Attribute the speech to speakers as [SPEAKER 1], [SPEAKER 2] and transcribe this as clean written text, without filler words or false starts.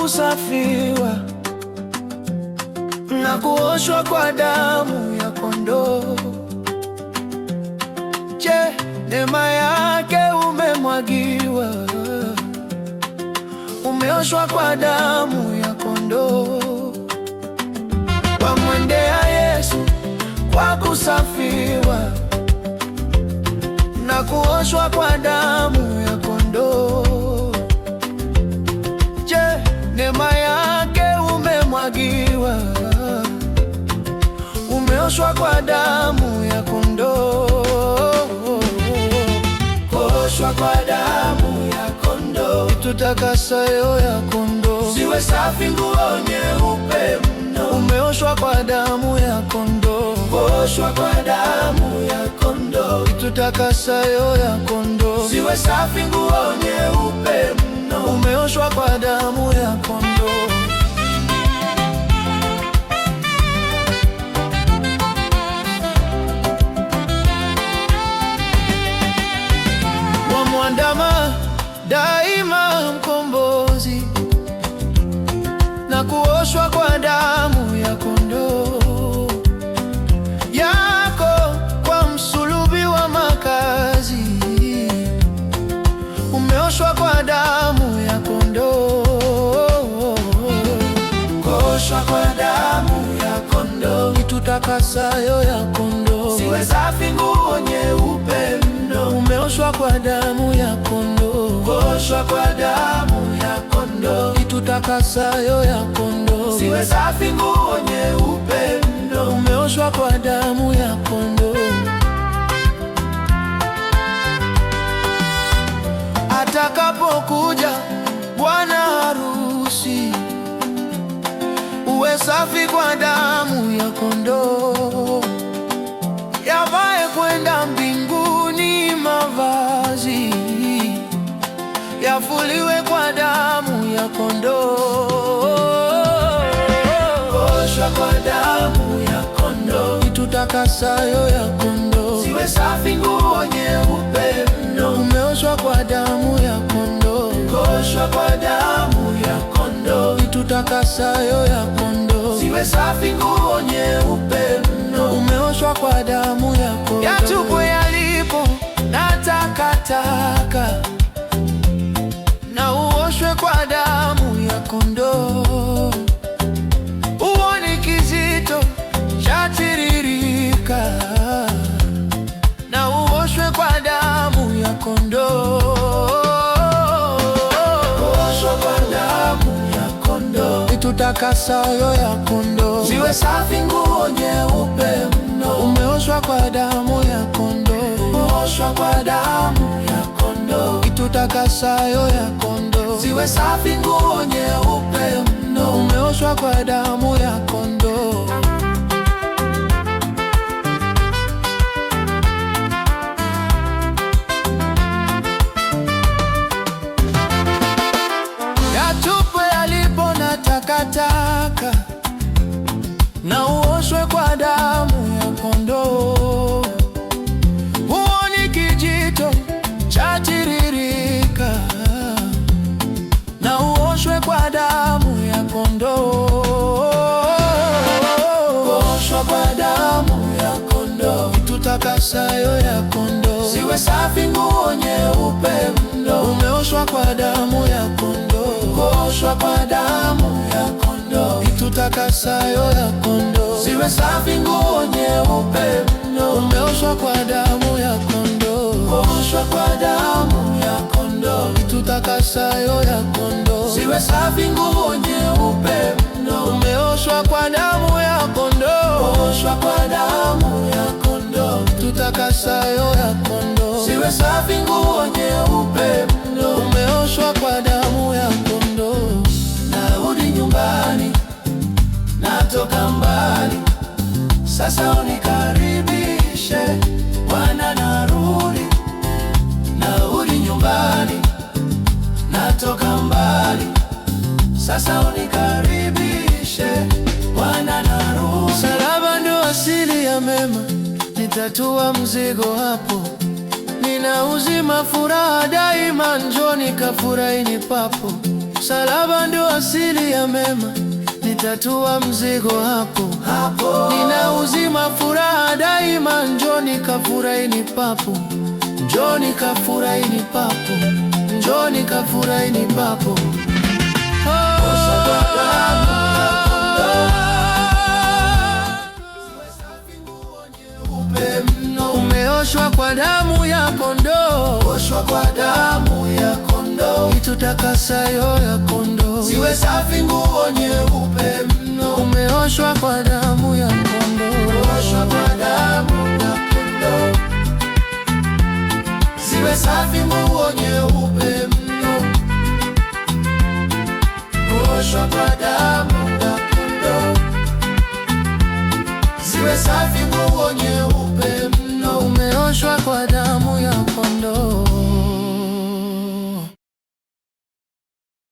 [SPEAKER 1] kusafiwa na kuoshwa kwa damu ya kondoo. Je, neema yake umemwagiwa, umeoshwa kwa damu ya kondoo. Wamwendea Yesu kwa kusafiwa na kuoshwa kwa damu ya kondoo. Je, neema yake umemwagiwa, umeoshwa kwa damu ya kondoo. Kuoshwa kwa damu ya kondoo itutakasayo ya kondoo. Ziwe safi nguo nyeupe mno, umeoshwa kwa damu ya kondoo. Kuoshwa kwa damu ya kondoo itutakasayo ya kondoo. Ziwe safi nguo nyeupe mno, umeoshwa kwa damu ya kondoo. Wamwandama daima mkombozi na kuoshwa kwa damu ya kondoo yako. Kwa msulubi wa makazi umeoshwa kwa damu ya kondoo. Kuoshwa kwa damu ya kondoo itutakasayo ya kondoo. Ziwe safi nguo nyeupe mno, umeoshwa kwa damu ya kondoo. Kuoshwa kwa damu ya kondoo itutakasayo ya kondoo. Ziwe safi nguo nyeupe mno, umeoshwa kwa damu ya kondoo. Atakapokuja bwana harusi, uwe safi kwa damu ya kondoo. Yavae kwenda mbinguni mavazi, yafuliwe kwa damu ya kondoo. Kuoshwa kwa damu ya kondoo itutakasayo ya kondoo. Ziwe safi nguo nyeupe mno, umeoshwa kwa damu ya kondoo. Kuoshwa kwa damu ya kondoo itutakasayo ya kondoo. Ziwe safi nguo nyeupe mno, umeoshwa kwa damu ya kondoo. Yatupwe yalipo na takataka, na uoshwe kwa damu ya kondoo. Uone kijito chatiririka, na uoshwe kwa damu ya kondoo. Kuoshwa kwa damu ya kondoo itutakasayo ya kondoo. Ziwe safi nguo nyeupe mno, umeoshwa kwa damu ya kondoo. Kuoshwa kwa damu ya kondoo itutakasayo ya kondoo. Ziwe safi nguo nyeupe mno, umeoshwa kwa damu ya kondoo. Yatupwe yalipo na takataka, na uoshwe kwa damu ya kondoo. Huoni kijito chatiririka, na uoshwe kwa damu ya kondoo. Kuoshwa kwa damu ya kondoo itutakasayo ya kondoo. Ziwe safi nguo nyeupe mno, umeoshwa kwa damu ya kondoo. Kuoshwa kwa damu ya kondoo itutakasayo ya kondoo. Ziwe safi nguo nyeupe mno, umeoshwa kwa damu ya kondoo. Kuoshwa kwa damu ya kondoo itutakasayo ya kondoo. Ziwe safi nguo nyeupe mno, umeoshwa kwa damu ya kondoo. Kuoshwa kwa damu ya kondoo itutakasayo ya kondoo. Ziwe safi nguo nyeupe mno, umeoshwa kwa damu ya kondoo. Narudi nyumbani, natoka mbali, sasa unikaribishe Bwana. Narudi nyumbani, natoka mbali, sasa unikaribishe Bwana. Narudi. Msalaba ndo asili ya mema, nitatua mzigo hapo. Nina uzima, furaha daima, njoni kafurahini papo. Msalaba ndio asili ya mema, nitatua mzigo hapo hapo. Nina uzima, furaha daima, njoni kafurahini papo, njoni kafurahini papo, njoni kafurahini papo. Umeoshwa kwa damu ya kondoo, oshwa kwa damu ya kondoo, itutakasayo ya kondoo, ziwe safi nguo nyeupe mno. Umeoshwa kwa damu ya kondoo, oshwa kwa damu ya kondoo, ziwe safi nguo nyeupe mno. Oshwa kwa damu ya kondoo, ziwe safi nguo nyeupe mno. Umeoshwa kwa damu ya kondoo.